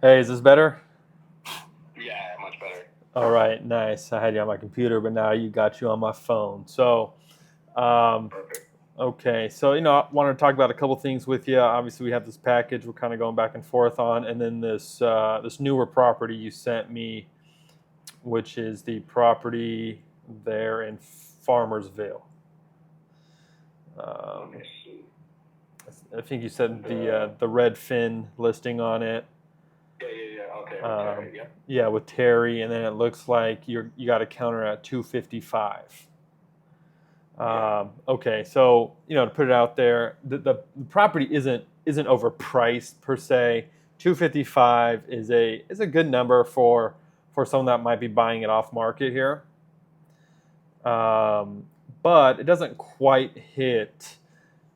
Hey, is this better? Yeah, much better. All right, nice. I had you on my computer, but now you got you on my phone. Um, Perfect. okay. So, I wanted to talk about a couple things with you. Obviously, we have this package we're kind of going back and forth on, and then this newer property you sent me, which is the property there in Farmersville. Let me Um, see. I think you said the The the red fin listing on it. yeah. Okay, with Um, Terry. Yep. yeah, with Terry, and then it looks like you got a counter at 255. Yeah. Okay, so to put it out there, the property isn't overpriced per se. 255 is a good number for someone that might be buying it off market here, um, but it doesn't quite hit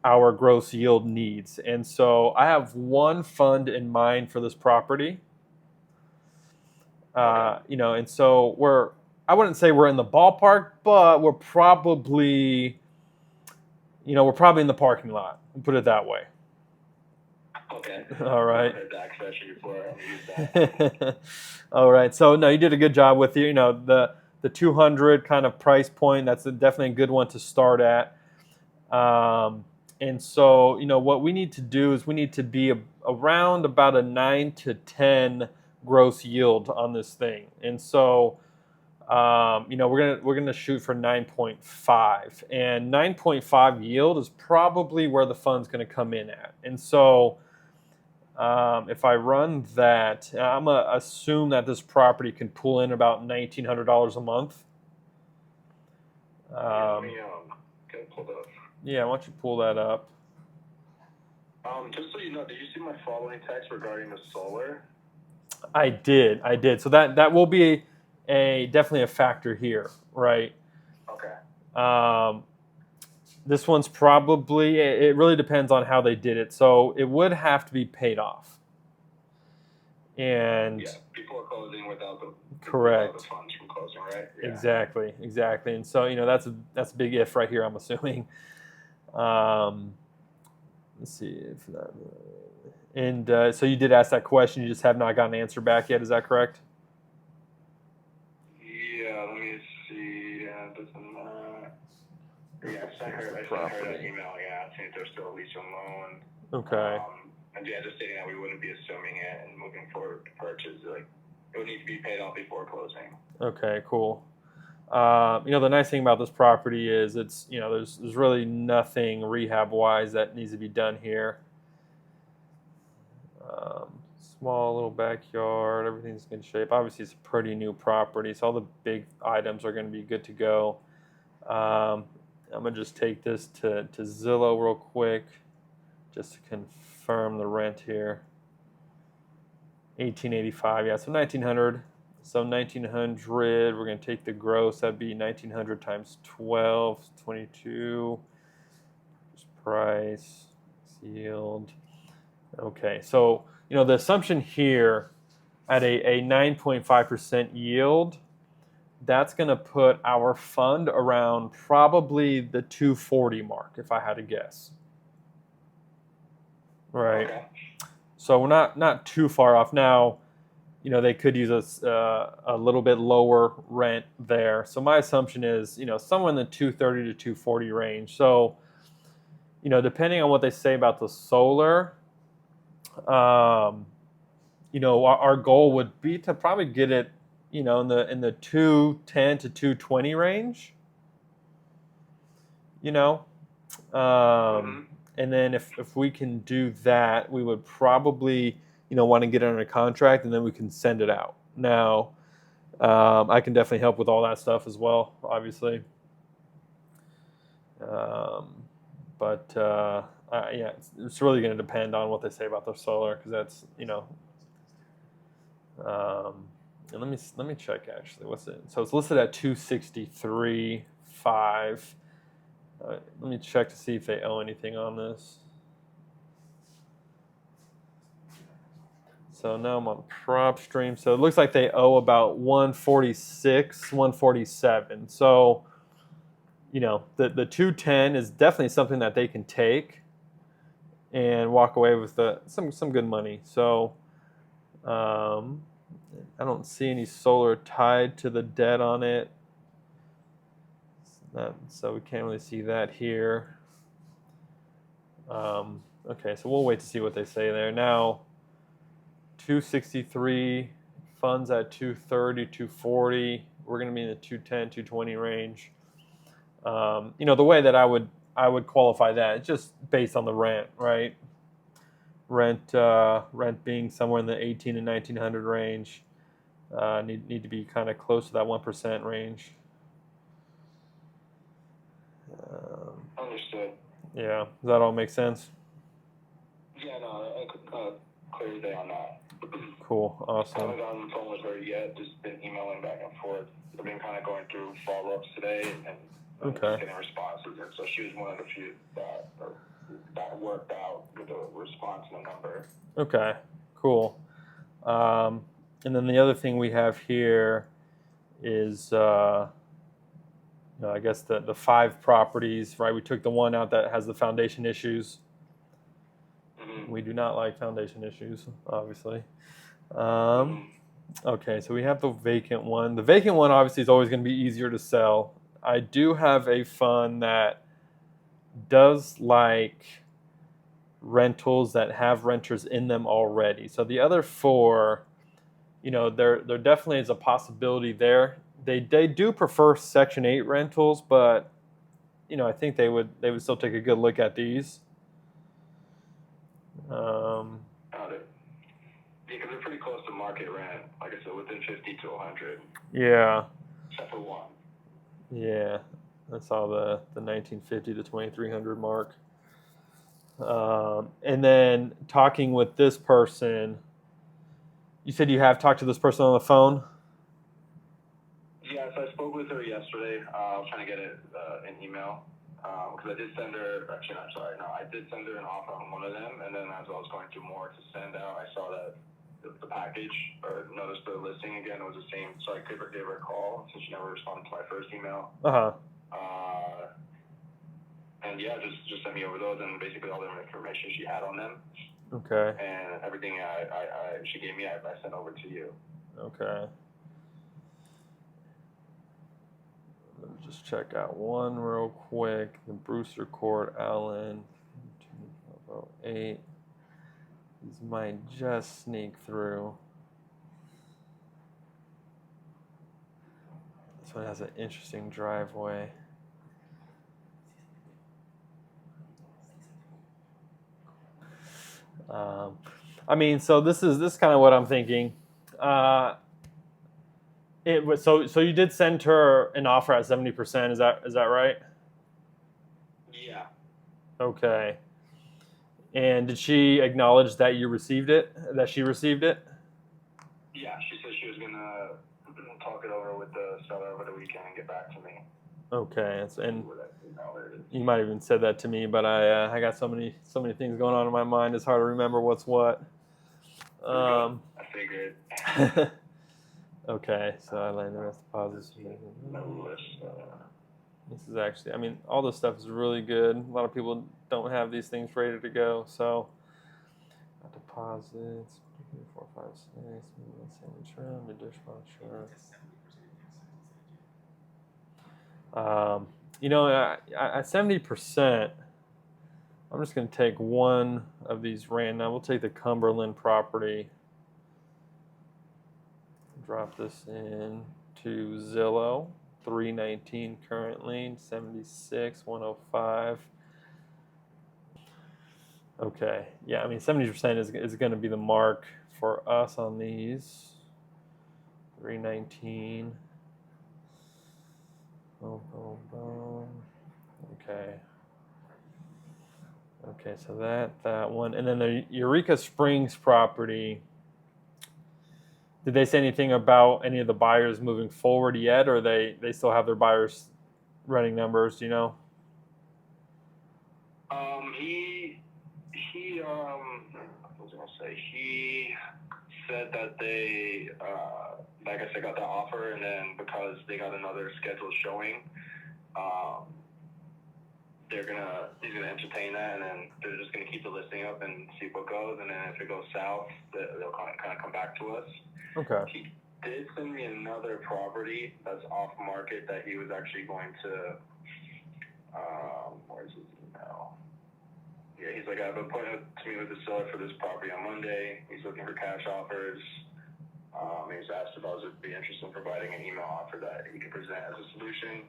our gross yield needs. And so I have one fund in mind for this property. Okay. And so I wouldn't say we're in the ballpark, but we're probably in the parking lot. Put it that way. Okay. All Never right. heard that expression before. I'm gonna use that. All right. So no, you did a good job with the 200 kind of price point. That's definitely a good one to start at. And so what we need to do is we need to be around about a 9 to 10 gross yield on this thing. And so we're gonna shoot for 9.5, and 9.5 yield is probably where the fund's gonna come in at. And so if I run that, I'm gonna assume that this property can pull in about $1,900 a month. Yeah. Let Um, me get it pulled up. yeah, why don't you pull that up? Just so you know, did you see my following text regarding the solar? I did. So that will be definitely a factor here, right? Okay. Um, this one's probably, it really depends on how they did it. So it would have to be paid off. And Yeah. People are closing without the correct. funds from closing, right? Yeah. Exactly. And so that's a big if right here, I'm assuming. Um, let's see if that. And so you did ask that question. You just have not gotten an answer back yet. Is that correct? Yeah. Let me see. Doesn't. Yeah, Here's the I sent her that property. email. Yeah, asking if there's still a lease on loan. Okay. And yeah, just stating that we wouldn't be assuming it and moving forward to purchase. Like, it would need to be paid off before closing. Okay. Cool. The nice thing about this property is it's there's really nothing rehab wise that needs to be done here. Small little backyard, everything's in good shape. Obviously, it's a pretty new property, so all the big items are going to be good to go. I'm gonna just take this to Zillow real quick, just to confirm the rent here. 1885, yeah, so 1900. So 1900, we're gonna take the gross. That'd be 1900 times 12, 22. Price, yield. Okay, so the assumption here at a 9.5% yield, that's going to put our fund around probably the 240 mark, if I had to guess. Right. Okay. So we're not too far off now. They could use a little bit lower rent there. So my assumption is somewhere in the 230 to 240 range. So depending on what they say about the solar, our goal would be to probably get it, in the 210 to 220 range. You know, Mm-hmm. and then if we can do that, we would probably want to get it under contract, and then we can send it out. Now, I can definitely help with all that stuff as well, obviously. Um, but yeah, it's really going to depend on what they say about the solar, because that's and let me check actually. What's it? So it's listed at 263.5. Let me check to see if they owe anything on this. So now I'm on PropStream. So it looks like they owe about 146, 147. So the 210 is definitely something that they can take and walk away with some good money. So I don't see any solar tied to the debt on it. So we can't really see that here. Okay, so we'll wait to see what they say there. Now, 263, funds at 230, 240. We're going to be in the 210, 220 range. The way that I would qualify that, it's just based on the rent, right? Rent being somewhere in the 18 and 1900 range. Need to be kind of close to that 1% range. Understood. Yeah, does that all make sense? Yeah, no, clear day on that. Cool, awesome. I haven't gotten on the phone with her yet, just been emailing back and forth. I've been kind of going through follow-ups today and just getting responses, and so she was one of the few that worked out with a response and a number. Okay, cool. And then the other thing we have here is, I guess the 5 properties, right? We took the one out that has the foundation issues. Mm-hmm. We do not like foundation issues, obviously. Okay, so we have the vacant one. The vacant one obviously is always going to be easier to sell. I do have a fund that does like rentals that have renters in them already. So the other 4, there definitely is a possibility there. They do prefer Section 8 rentals, but I think they would still take a good look at these. Got it. Yeah, because they're pretty close to market rent. Like I said, within 50 to 100. Yeah. Except for one. Yeah, that's all the 1950 to 2300 mark. And then talking with this person, you said you have talked to this person on the phone? Yes, I spoke with her yesterday. I was trying to get an email. Because I did send her, actually, I'm sorry, no, I did send her an offer on one of them, and then as I was going through more to send out, I saw that the package, or noticed the listing again, it was the same, so I gave her a call, since she never responded to my first email. And yeah, just sent me over those, and basically all the information she had on them. Okay. And everything she gave me, I sent over to you. Okay. Let me just check out one real quick. The Brewster Court, Allen, 8. These might just sneak through. This one has an interesting driveway. So this is kind of what I'm thinking. It was so you did send her an offer at 70%. Is that right? Yeah. Okay. And did she acknowledge that you received it? That she received it? Yeah, she said she was gonna talk it over with the seller over the weekend and get back to me. Okay, and you might have even said that to me, but I got so many things going on in my mind. It's hard to remember what's what. I figured. Okay, so I land the rest deposits. This is actually, all this stuff is really good. A lot of people don't have these things ready to go. So deposits, 4, 5, 6, the dishwasher. At 70%, I'm just going to take one of these random. We'll take the Cumberland property. Drop this in to Zillow. 319 currently, 76, 105. Okay, yeah, 70% is going to be the mark for us on these. 319. Boom, boom, boom. Okay, so that one. And then the Eureka Springs property. Did they say anything about any of the buyers moving forward yet, or they still have their buyers running numbers? Do you know? He said that they, like I said, got the offer, and then because they got another scheduled showing, he's gonna entertain that, and then they're just gonna keep the listing up and see what goes, and then if it goes south, they'll kind of come back to us. Okay. He did send me another property that's off market that he was actually going to. Where's his email? Yeah, he's like, I have an appointment to meet with the seller for this property on Monday. He's looking for cash offers. He's asked if I would be interested in providing an email offer that he could present as a solution.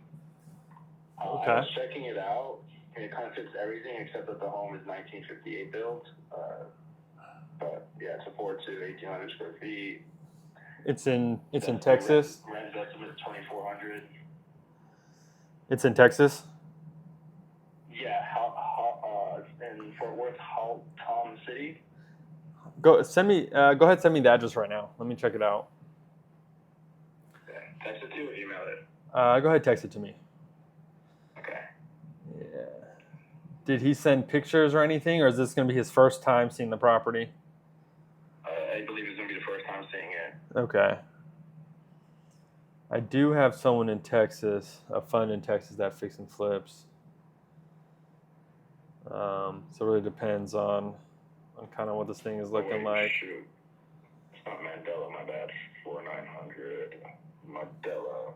Okay. I was checking it out, and it kind of fits everything except that the home is 1958 built. But yeah, it's a 4-2, 1,800 square feet. It's in Texas. Rent estimate is 2,400. It's in Texas. Yeah, in Fort Worth, Tom City. Go ahead, send me the address right now. Let me check it out. Okay. Text it to you or email it? Go ahead, text it to me. Okay. Yeah. Did he send pictures or anything, or is this going to be his first time seeing the property? I believe it's going to be the first time seeing it. Okay. I do have someone in Texas, a fund in Texas that fix and flips. So it really depends on kind of what this thing is looking like. Shoot. It's not Mandela, my bad. 4,900. Mandela.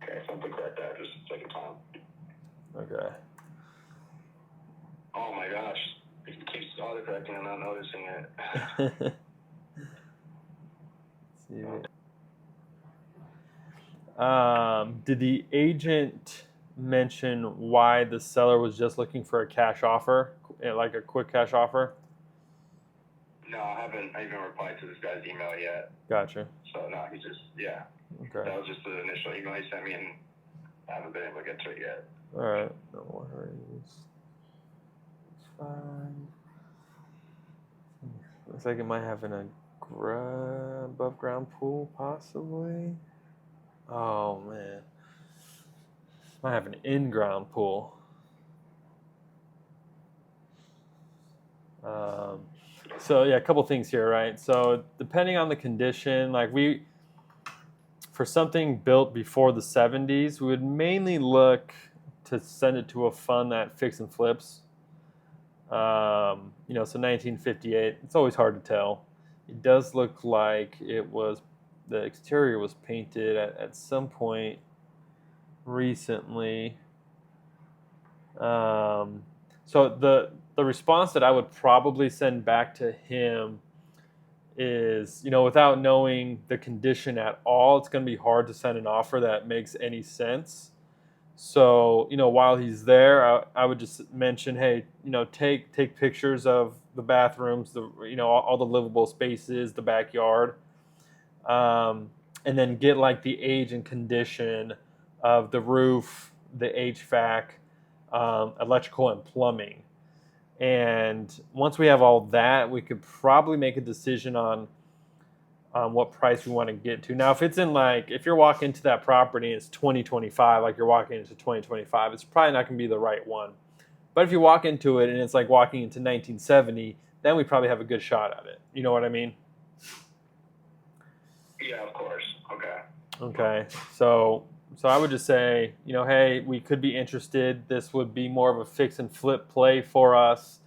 Okay, something correct that. Just take your time. Okay. Oh my gosh. It keeps autocorrecting and not noticing it. Did the agent mention why the seller was just looking for a cash offer, like a quick cash offer? No, I haven't even replied to this guy's email yet. Gotcha. So no, he just, yeah. Okay. That was just the initial email he sent me, and I haven't been able to get to it yet. All right. No worries. It's fine. Looks like it might have an above ground pool, possibly. Oh man, might have an in ground pool. So yeah, a couple things here, right? So depending on the condition, like for something built before the 70s, we would mainly look to send it to a fund that fix and flips. So 1958, it's always hard to tell. It does look like the exterior was painted at some point recently. So the response that I would probably send back to him is, without knowing the condition at all, it's going to be hard to send an offer that makes any sense. So, while he's there, I would just mention, hey, take pictures of the bathrooms, all the livable spaces, the backyard, and then get like the age and condition of the roof, the HVAC, electrical and plumbing. And once we have all that, we could probably make a decision on what price we want to get to. Now, if you're walking into that property and it's 2025, like you're walking into 2025, it's probably not going to be the right one. But if you walk into it and it's like walking into 1970, then we probably have a good shot at it. You know what I mean? Yeah, of course. Okay. Okay. So I would just say, hey, we could be interested. This would be more of a fix and flip play for us.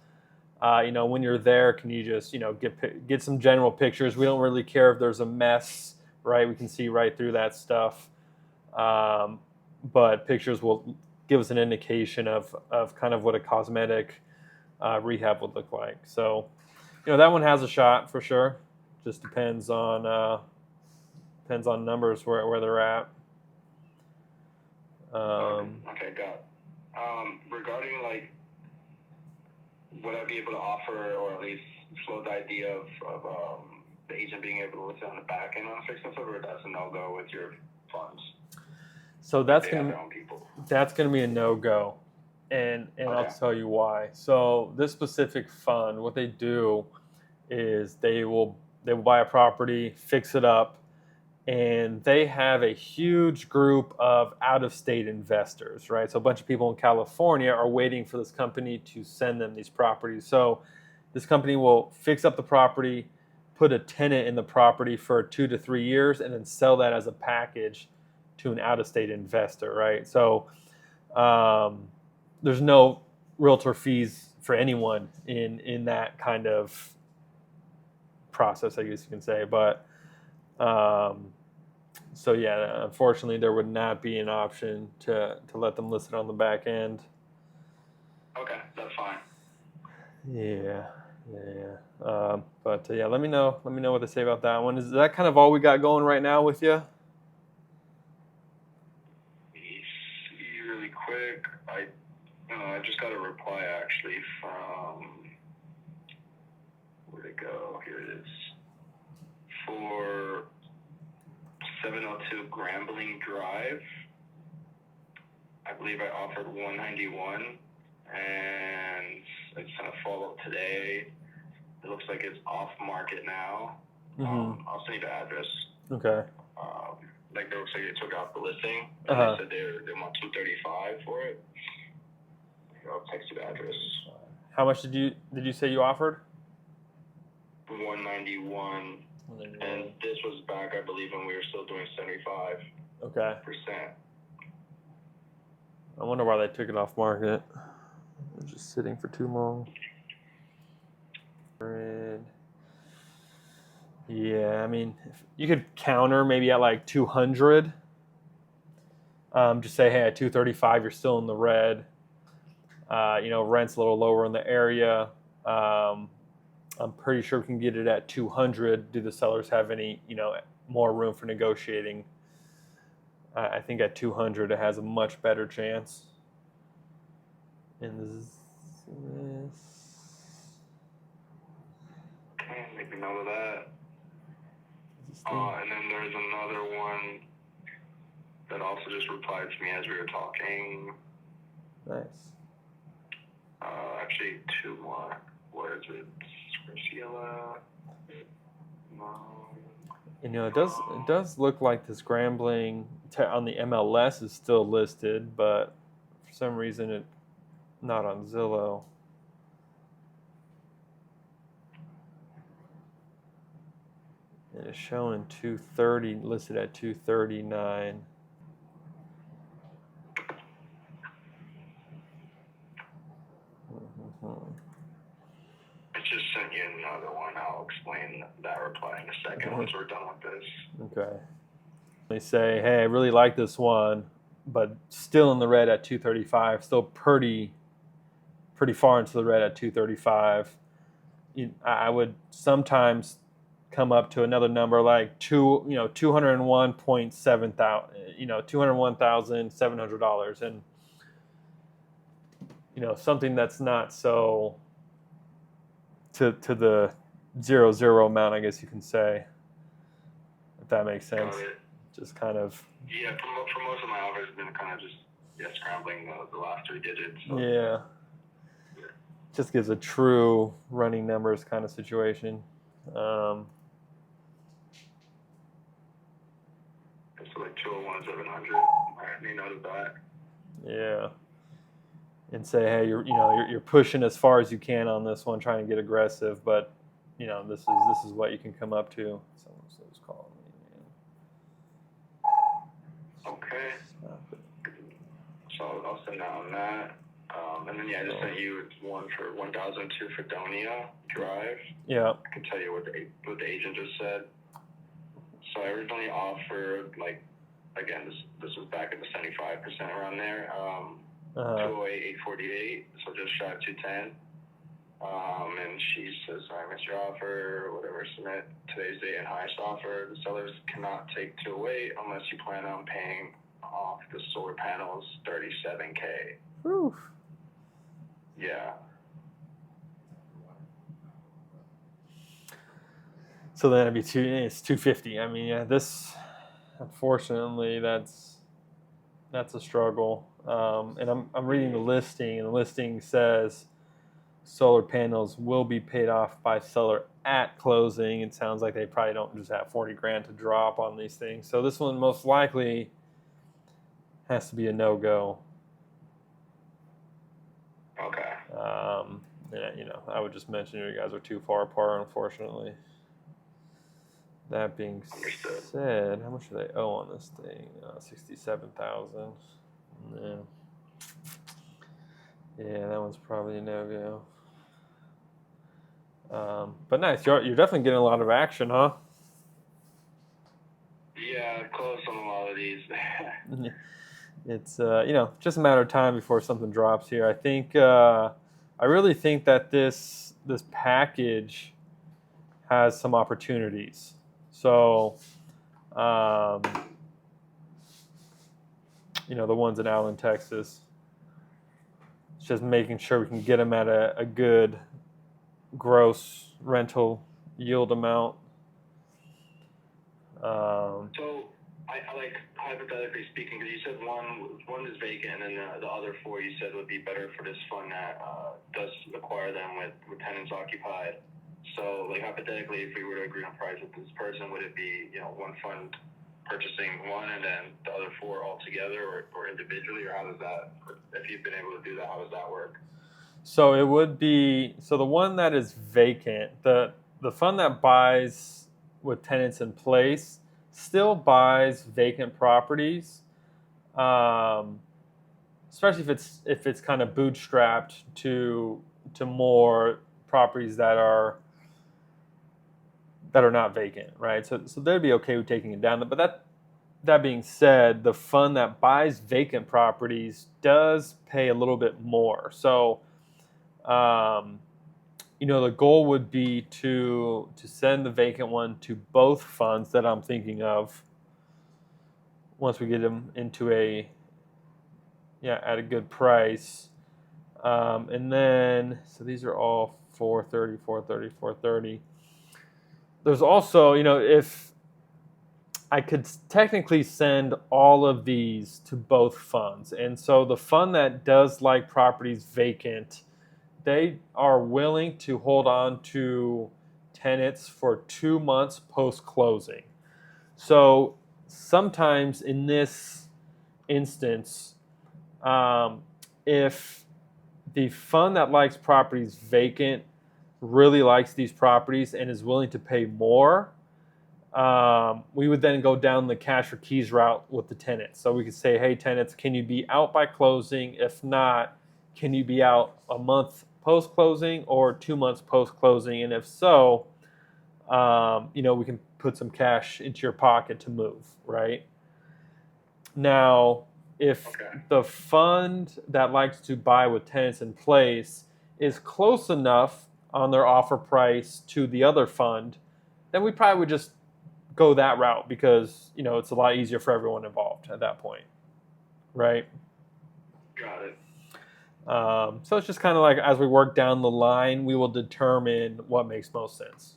When you're there, can you just, get some general pictures? We don't really care if there's a mess, right? We can see right through that stuff. But pictures will give us an indication of kind of what a cosmetic rehab would look like. So, that one has a shot for sure. Just depends on numbers where they're at. Okay, got it. Regarding would I be able to offer, or at least float the idea of the agent being able to list it on the back end on fix and flip, or that's a no-go with your funds? So that's gonna be a no-go, and okay. I'll tell you why. So this specific fund, what they do is they will buy a property, fix it up, and they have a huge group of out-of-state investors, right? So a bunch of people in California are waiting for this company to send them these properties. So this company will fix up the property, put a tenant in the property for 2 to 3 years, and then sell that as a package to an out-of-state investor, right? So there's no realtor fees for anyone in that kind of process, I guess you can say. But so yeah, unfortunately, there would not be an option to let them list it on the back end. Okay, that's fine. Yeah. But yeah, let me know what they say about that one. Is that kind of all we got going right now with you? Let me see really quick. I just got a reply actually from, where'd it go? Here it is. For 702 Grambling Drive. I believe I offered 191, and I just kind of followed today. It looks like it's off market now. I'll send you the address. Okay. Like, it looks like they took out the listing, and they said they want 235 for it. I'll text you the address. How much did you say you offered? 191. And this was back, I believe, when we were still doing 75%. Okay. I wonder why they took it off market. It was just sitting for too long. Yeah, I mean, if you could counter maybe at like 200. Just say, hey, at 235, you're still in the red. Rent's a little lower in the area. I'm pretty sure we can get it at 200. Do the sellers have any, more room for negotiating? I think at 200 it has a much better chance. And this. Okay, make a note of that. And then there's another one that also just replied to me as we were talking. Nice. Actually, two more. Where is it? Sheila. No. It does look like this Grambling on the MLS is still listed, but for some reason it's not on Zillow. It is showing 230 listed at 239. I just sent you another one. I'll explain that reply in a second once we're done with this. Okay. They say, hey, I really like this one, but still in the red at 235. Still pretty far into the red at 235. I would sometimes come up to another number like $201.7 thousand, $201,700, and something that's not so to the 0 amount, I guess you can say, if that makes sense. Just kind of. Yeah, for most of my offers, it's been kind of just scrambling the last three digits. So. Yeah. Just gives a true running numbers kind of situation. So like 201,700. I made note of that. Yeah. And say, hey, you're pushing as far as you can on this one, trying to get aggressive, but this is what you can come up to. Someone's calling me, man. Okay. So I'll send out on that. And then I just sent you one for 1,002 Fredonia Drive. Yeah. I can tell you what the agent just said. So I originally offered, like, again, this was back at the 75% around there. 208,848, so just shy of 210. And she says, I missed your offer, whatever, submit today's date and highest offer. The sellers cannot take 208 unless you plan on paying off the solar panels $37K. Oof. Yeah. So then it's 250. I mean, yeah, this, unfortunately, that's a struggle. And I'm reading the listing, and the listing says solar panels will be paid off by seller at closing. It sounds like they probably don't just have $40,000 to drop on these things. So this one most likely has to be a no-go. Okay. I would just mention you guys are too far apart, unfortunately. That being said, how much do they owe on this thing? $67,000. Yeah. Yeah, that one's probably a no-go. But nice. You're definitely getting a lot of action, huh? Yeah, close on a lot of these. It's just a matter of time before something drops here. I really think that this package has some opportunities. So, um, the ones in Allen, Texas. It's just making sure we can get them at a good gross rental yield amount. So, I like hypothetically speaking, because you said one is vacant, and then the other four you said would be better for this fund that does acquire them with tenants occupied. So, like hypothetically, if we were to agree on price with this person, would it be one fund purchasing one and then the other four all together, or individually, or how does that? If you've been able to do that, how does that work? So it would be the one that is vacant, the fund that buys with tenants in place still buys vacant properties, um, especially if it's kind of bootstrapped to more properties that are not vacant, right? So they'd be okay with taking it down. But that being said, the fund that buys vacant properties does pay a little bit more. So, the goal would be to send the vacant one to both funds that I'm thinking of. Once we get them into at a good price, and then so these are all 430, 430, 430. There's also, if I could technically send all of these to both funds. And so the fund that does like properties vacant, they are willing to hold on to tenants for 2 months post-closing. So sometimes in this instance, if the fund that likes properties vacant really likes these properties and is willing to pay more, we would then go down the cash or keys route with the tenants. So we could say, hey, tenants, can you be out by closing? If not, can you be out a month post-closing or 2 months post-closing? And if so, we can put some cash into your pocket to move, right? Now, if the fund that likes to buy with tenants in place is close enough on their offer price to the other fund, then we probably would just go that route because it's a lot easier for everyone involved at that point, right? Got it. So it's just kind of like as we work down the line, we will determine what makes most sense.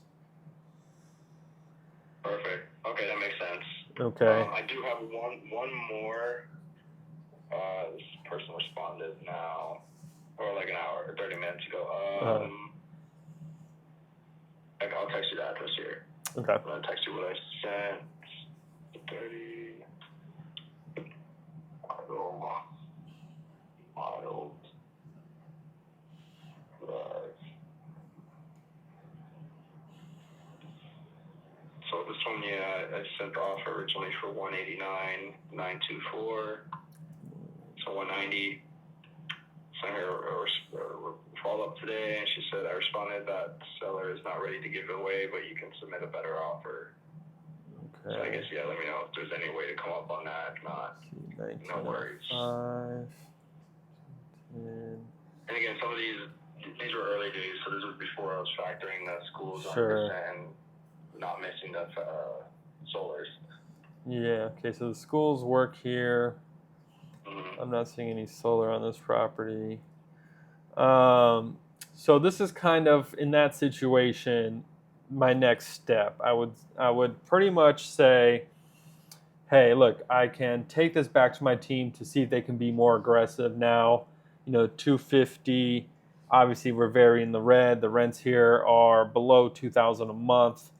Perfect. Okay, that makes sense. Okay. I do have one more. This person responded now, or like an hour or 30 minutes ago. I'll text you the address here. Okay. I'm gonna text you what I sent. 30. Model. So this one, I sent the offer originally for 189,924. So 190. Sent her a follow-up today, and she said I responded that seller is not ready to give it away, but you can submit a better offer. Okay. So I guess let me know if there's any way to come up on that. If not, no worries. 10. And again, some of these were early days, so this was before I was factoring the schools 100% and not missing the solars. Yeah. Okay. So the schools work here. I'm not seeing any solar on this property. So this is kind of in that situation, my next step. I would pretty much say, hey, look, I can take this back to my team to see if they can be more aggressive now. 250. Obviously, we're very in the red. The rents here are below $2,000 a month.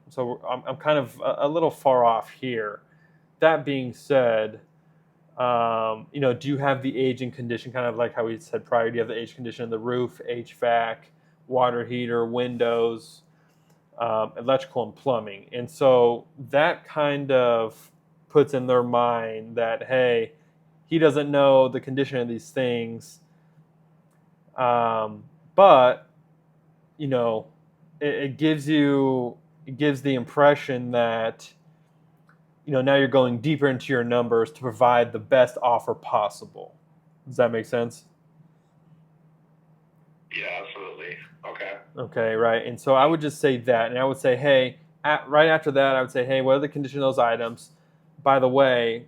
So I'm kind of a little far off here. That being said, do you have the age and condition, kind of like how we said prior? Do you have the age condition of the roof, HVAC, water heater, windows, electrical and plumbing? And so that kind of puts in their mind that, hey, he doesn't know the condition of these things. But you know, it gives the impression that now you're going deeper into your numbers to provide the best offer possible. Does that make sense? Yeah, absolutely. Okay. Okay, right. And so I would just say that, and I would say, hey, right after that, I would say, hey, what are the condition of those items? By the way,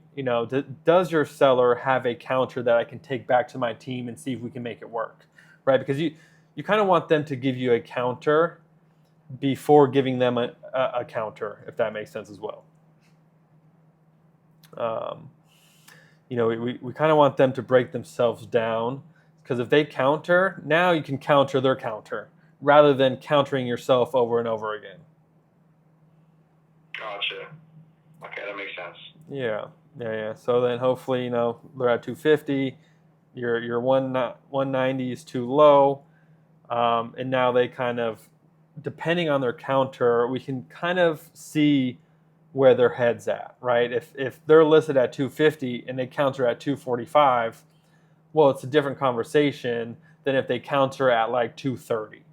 does your seller have a counter that I can take back to my team and see if we can make it work, right? Because you kind of want them to give you a counter before giving them a counter, if that makes sense as well. We kind of want them to break themselves down, because if they counter, now you can counter their counter rather than countering yourself over and over again. Gotcha. Okay, that makes sense. Yeah. So then hopefully, they're at 250. Your 190 is too low, and now they kind of, depending on their counter, we can kind of see where their head's at, right? If they're listed at 250 and they counter at 245, well, it's a different conversation than if they counter at like 230.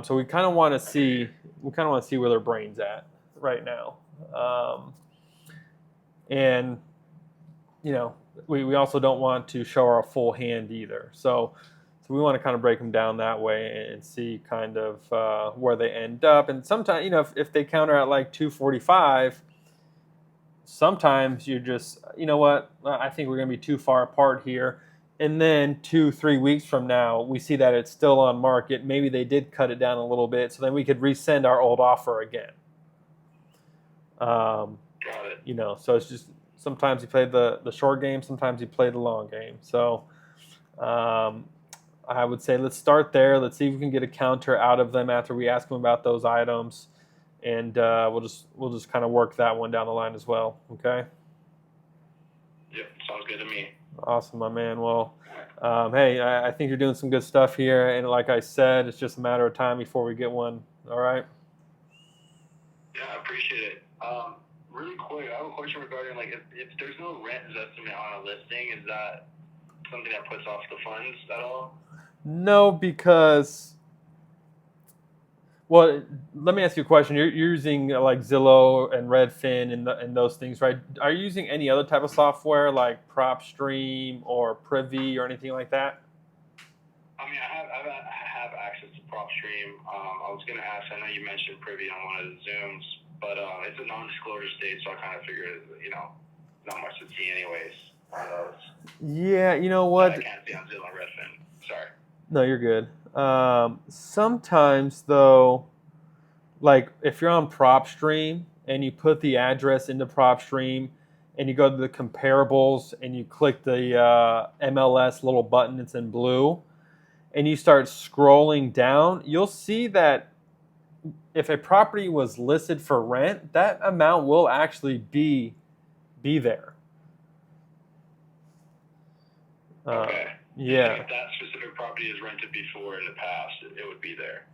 So we kind of want to see where their brain's at right now, and we also don't want to show our full hand either. So we want to kind of break them down that way and see kind of where they end up. And sometimes, if they counter at like 245, sometimes you just, I think we're going to be too far apart here. And then 2-3 weeks from now, we see that it's still on market. Maybe they did cut it down a little bit, so then we could resend our old offer again. Got it. So it's just, sometimes you play the short game, sometimes you play the long game. So I would say let's start there. Let's see if we can get a counter out of them after we ask them about those items, and we'll just kind of work that one down the line as well. Okay. Yep, sounds good to me. Awesome, my man. Well, hey, I think you're doing some good stuff here, and like I said, it's just a matter of time before we get one. All right. Yeah, I appreciate it. Really quick, I have a question regarding, like, if there's no rent estimate on a listing, is that something that puts off the funds at all? No, because, well, let me ask you a question. You're using like Zillow and Redfin and those things, right? Are you using any other type of software like PropStream or Privy or anything like that? I mean, I have access to PropStream. I was gonna ask. I know you mentioned Privy on one of the Zooms, but it's a non-disclosure state, so I kind of figured, not much to see anyways on those. Yeah, you know what? I can't see on Zillow and Redfin. Sorry. No, you're good. Sometimes though, like if you're on PropStream and you put the address into PropStream and you go to the comparables and you click the MLS little button that's in blue and you start scrolling down, you'll see that if a property was listed for rent, that amount will actually be there. Okay. Yeah. If that specific property is rented before in the past, it would be there.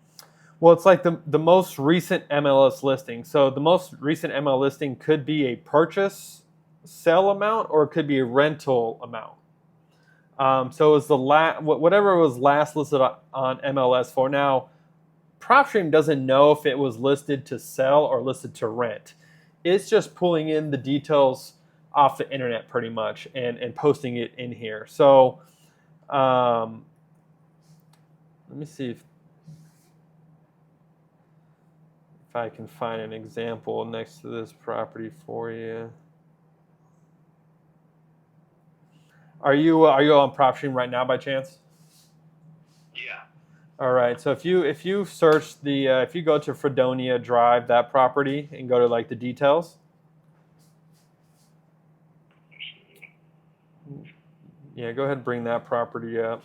Well, it's like the most recent MLS listing. So the most recent MLS listing could be a purchase sale amount or it could be a rental amount. So it's whatever was last listed on MLS for. Now, PropStream doesn't know if it was listed to sell or listed to rent. It's just pulling in the details off the internet pretty much and posting it in here. So let me see if I can find an example next to this property for you. Are you on PropStream right now by chance? Yeah. All right. So if you search if you go to Fredonia Drive, that property, and go to like the details. Yeah, go ahead and bring that property up.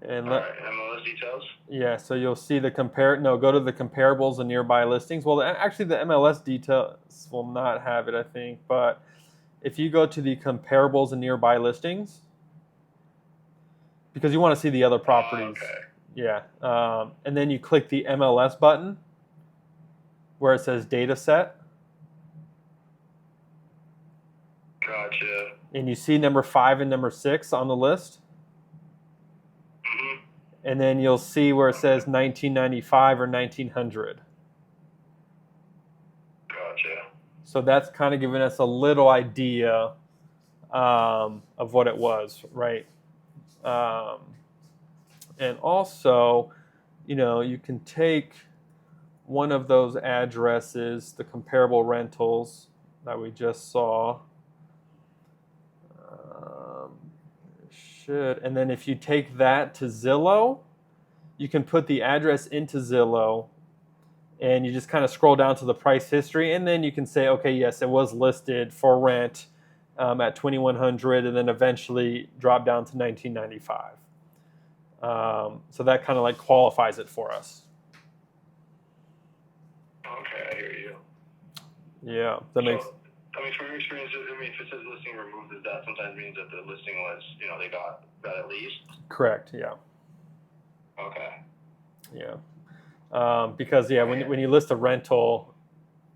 And all right, MLS details? Yeah, so you'll see go to the comparables and nearby listings. Well, actually the MLS details will not have it, I think, but if you go to the comparables and nearby listings, because you want to see the other properties. Okay. Yeah, and then you click the MLS button where it says data set. Gotcha. And you see number 5 and number 6 on the list. Mm-hmm. And then you'll see where it says 1995 or 1900. Gotcha. So that's kind of giving us a little idea of what it was, right? And also, you can take one of those addresses, the comparable rentals that we just saw. And then if you take that to Zillow, you can put the address into Zillow, and you just kind of scroll down to the price history, and then you can say, okay, yes, it was listed for rent at $2,100, and then eventually drop down to $1,995. So that kind of like qualifies it for us. Okay, I hear you. Yeah, that makes. I mean, from your experience, if it says listing removed, does that sometimes means that the listing was, they got at least? Correct. Yeah. Okay. Yeah. Because when you list a rental,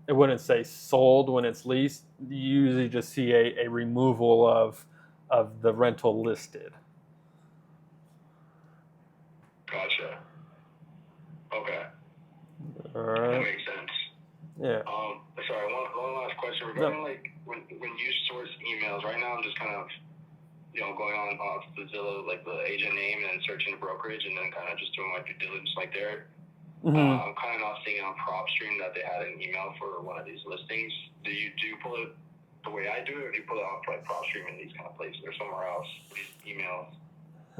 it wouldn't say sold when it's leased. You usually just see a removal of the rental listed. Gotcha. Okay. All right. That makes sense. Yeah. Sorry, one last question regarding when you source emails. Right now, I'm just kind of going on off the Zillow, like the agent name, and then searching the brokerage, and then kind of just doing my due diligence there. Mm-hmm. I'm kind of not seeing on PropStream that they had an email for one of these listings. Do you pull it the way I do it, or do you pull it off like PropStream in these kind of places or somewhere else? These emails.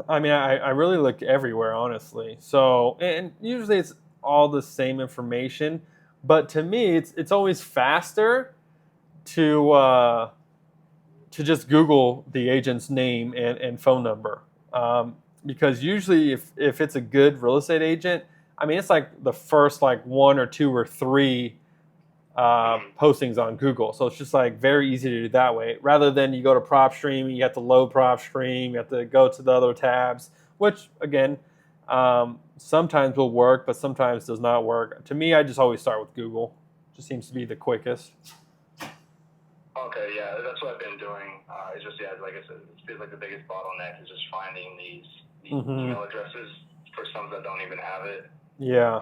I mean, I really look everywhere, honestly. So, and usually it's all the same information, but to me, it's always faster to just Google the agent's name and phone number, because usually if it's a good real estate agent, I mean, it's like the first like 1 or 2 or 3 postings on Google. So it's just like very easy to do that way, rather than you go to PropStream, you have to load PropStream, you have to go to the other tabs, which again, sometimes will work, but sometimes does not work. To me, I just always start with Google. Just seems to be the quickest. Okay, yeah, that's what I've been doing. It's just, like I said, it feels like the biggest bottleneck is just finding these email addresses for some that don't even have it. Yeah.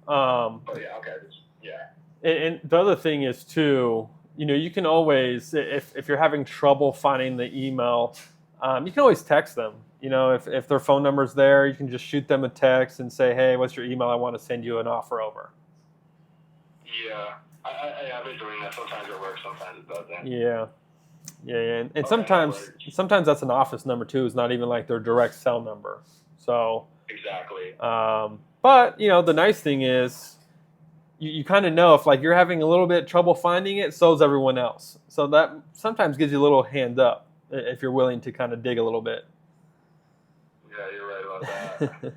But yeah, okay, yeah. And the other thing is too, you can always, if you're having trouble finding the email, you can always text them. If their phone number's there, you can just shoot them a text and say, hey, what's your email? I want to send you an offer over. Yeah, I have been doing that. Sometimes it works, sometimes it doesn't. Yeah. And okay, sometimes that's an office number too. It's not even like their direct cell number. So exactly. But the nice thing is, you kind of know if like you're having a little bit trouble finding it, so is everyone else. So that sometimes gives you a little hand up if you're willing to kind of dig a little bit. Yeah, you're right about that.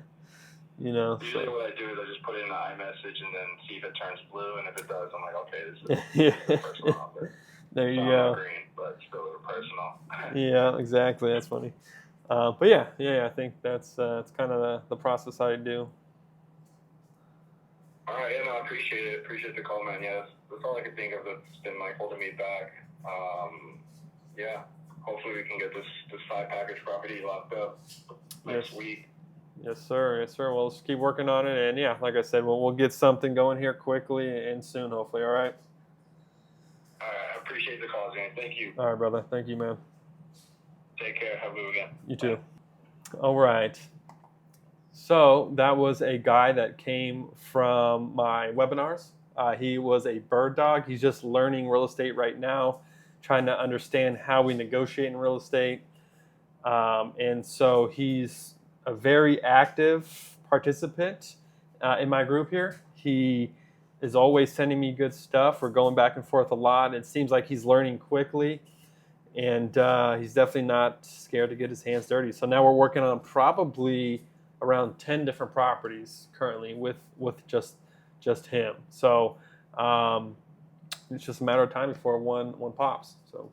Usually so. What I do is I just put it in the iMessage and then see if it turns blue, and if it does, I'm like, okay, this is a personal offer. There you so go. I'm green, but still a little personal. Yeah, exactly. That's funny. But yeah, I think that's kind of the process I do. All right, yeah, no, I appreciate it. Appreciate the call, man. Yeah, that's all I can think of that's been like holding me back. Yeah, hopefully we can get this 5-package property locked up next week. Yes, sir. Well, let's keep working on it, and yeah, like I said, we'll get something going here quickly and soon, hopefully. All right. All right, I appreciate the call, Zane. Thank you. All right, brother. Thank you, man. Take care. Have a good weekend. You too. Bye. All right. So that was a guy that came from my webinars. He was a bird dog. He's just learning real estate right now, trying to understand how we negotiate in real estate. And so he's a very active participant in my group here. He is always sending me good stuff. We're going back and forth a lot. It seems like he's learning quickly, and he's definitely not scared to get his hands dirty. So now we're working on probably around 10 different properties currently with just him. So it's just a matter of time before one pops. So